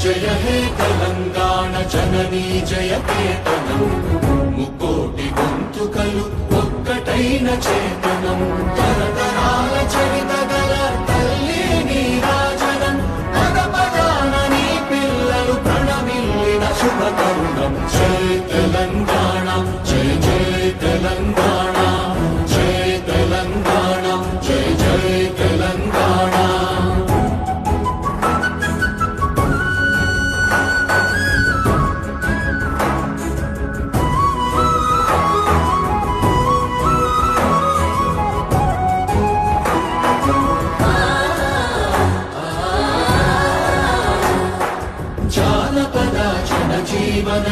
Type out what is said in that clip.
జయ హే తెలంగాణ జననీ జయ కేతనం ముకోటి గొంతుకలు ఒక్కటైన చేతనం తరతరాల చరిత గల తల్లి నీరాజనం పద పదాన నీ పిల్లలు ప్రణమిల్లిన శుభ తరుణం జయ తెలంగాణ జయ జయ తెలంగాణ జయ తెలంగాణ జయ జయ తెలంగాణ జానపద జన జీవన